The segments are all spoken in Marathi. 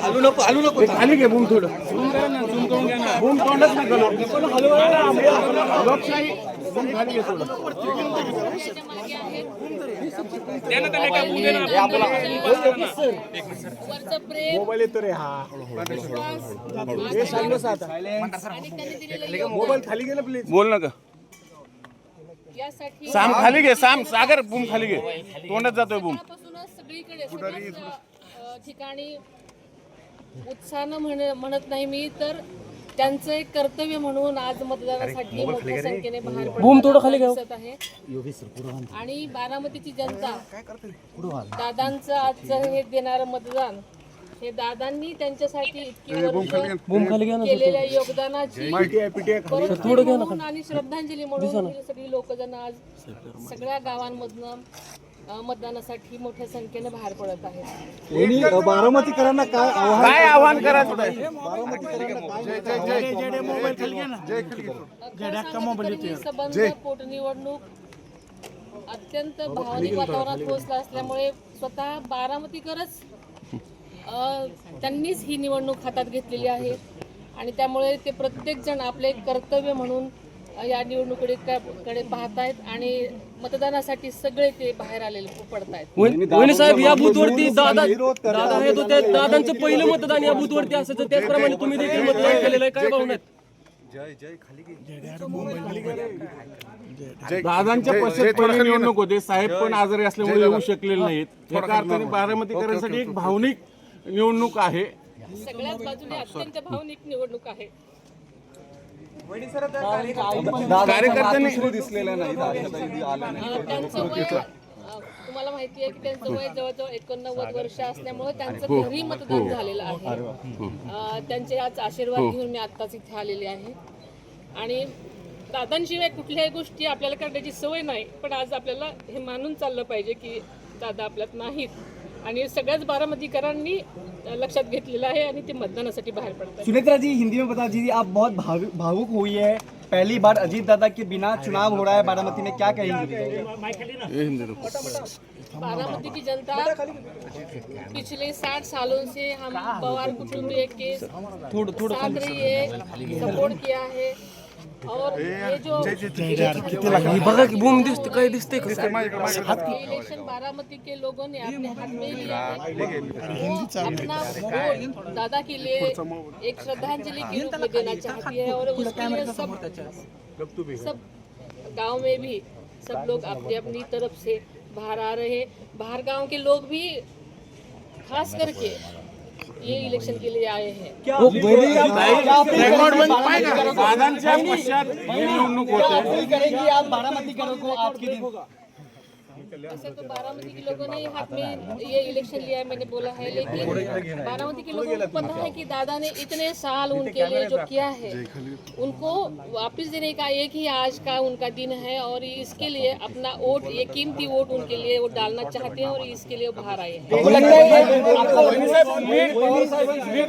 आलू नको खाली घे बूम थोडं बूम तोंडच नका लोकशाही बूम खाली घे थोडं मोबाईल येतो रे हा मोबाईल खाली गेला प्लीज बोल नका साम खाली घे सागर बूम खाली घे तोंडात जातोय बूम ठिकाणी उत्साहानं म्हणत नाही मी तर त्यांचं एक कर्तव्य म्हणून आज मतदानासाठी मोठ्या संख्येने बाहेर पडत आहे आणि बारामतीची जनता दादांचं आजचं हे देणारं मतदान हे दादांनी त्यांच्यासाठी इतकी केलेल्या योगदानाची आणि श्रद्धांजली म्हणून सगळी लोकजन आज सगळ्या गावांमधनं मतदानासाठी मोठ्या संख्येने बाहेर पडत आहेत. बारामतीकरांना काय आव्हान करायचं संबंध पोटनिवडणूक अत्यंत भावनिक वातावरणात पोहोचला असल्यामुळे स्वतः बारामतीकरच त्यांनीच ही निवडणूक हातात घेतलेली आहे आणि त्यामुळे ते प्रत्येक जण आपले कर्तव्य म्हणून या निवडणुकीकडे पाहतायत आणि मतदानासाठी सगळे ते बाहेर आलेले पडतायत. वहिनी साहेब, या बूथवरती दादा येत होते, दादांचं पहिलं मतदान या बूथवरती असायचं, त्याचप्रमाणे तुम्ही देखील मतदान केलेलं आहे, काय भावना आहेत? दादांच्या पक्षात पहिली निवडणूक होते, साहेब पण आजारी असल्यामुळे येऊ शकलेले नाहीत. एका अर्थाने बारामतीकरांसाठी एक भावनिक निवडणूक आहे, सगळ्याच बाजूने अत्यंत भावनिक निवडणूक आहे. कार्यकर्त्यांनी दिसलेला नाही. त्यांचं वय तुम्हाला माहिती आहे की त्यांचं वय जवळजवळ 89 वर्ष असल्यामुळे त्यांचं घरी मतदान झालेलं आहे. त्यांचे आज आशीर्वाद घेऊन मी आत्ताच इथे आलेले आहे आणि दादांशिवाय कुठल्याही गोष्टी आपल्याला करण्याची सवय नाही, पण आज आपल्याला हे मानून चाललं पाहिजे की दादा आपल्यात नाहीत आणि सगळ्याच बारामतीकरांनी लक्षात घेतलेला आहे आणि ते मतदानासाठी बाहर पड़ते हैं। सुनेत्रा जी, हिंदी में बता दीजिए, आप बहुत भावुक हुई है, पहली बार अजीत दादा के बिना चुनाव हो रहा है बारामती में, क्या कहेंगे? बारामती की जनता पिछले 60 सालों से हम पवार कुटुंबीय के साथ रही है, सपोर्ट किया है और ये जो इलेक्शन बारामती के लोगों ने अपने हाथ में लिया है, अपना वोट दादा के लिए एक श्रद्धांजलि के रूप में देना चाहती है और उसके लिए सब गांव में भी सब लोग अपनी अपनी तरफ से बाहर आ रहे हैं। बाहर गांव के लोग भी खास करके ये इलेक्शन के लिए आए हैं। दादांच्या पश्चात निवडणूक होते, आप बारामती को आपके दिन ऐसे तो बारामती के लोगों ने हाथ में ये इलेक्शन लिया है, मैंने बोला है, लेकिन बारामती के लोगों को पता है कि दादा ने इतने साल उनके लिए जो किया है उनको वापस देने का एक ही आज का उनका दिन है और इसके लिए अपना वोट, ये कीमती वोट उनके लिए वो डालना चाहते हैं और इसके लिए बाहर आए हैं।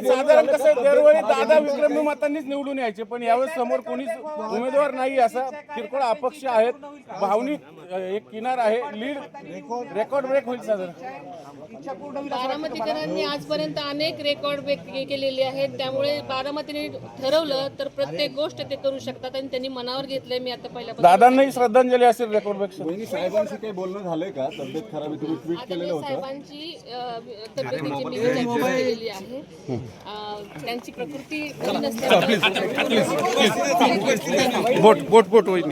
साधारण कसं दरवेळी दादा विक्रमी मतांनीच निवडून यायचे, पण यावेळेस समोर कोणीच उमेदवार नाही, असा किरकोळ अपक्ष आहेत, भावनिक एक किनार आहे, लीड रेकॉर्ड ब्रेक होईल साधारण। बारामतीकरांनी आजपर्यंत अनेक रेकॉर्ड ब्रेक केलेले आहेत, त्यामुळे बारामतीने ठरवलं तर प्रत्येक गोष्ट ते करू शकतात आणि त्यांनी मनावर घेतलंय। मी आता पहिल्यापासून दादांनाही श्रद्धांजली असेल रेकॉर्ड ब्रेक। साहेबांशी काही बोलणं झालंय का? तब्येत खराब आहे, तुम्ही ट्विट केलेलं होतं। साहेबांची तब्येतीची मी चर्चा केलेली आहे, त्यांची प्रकृती बरी नसल्यामुळे बोट होईल।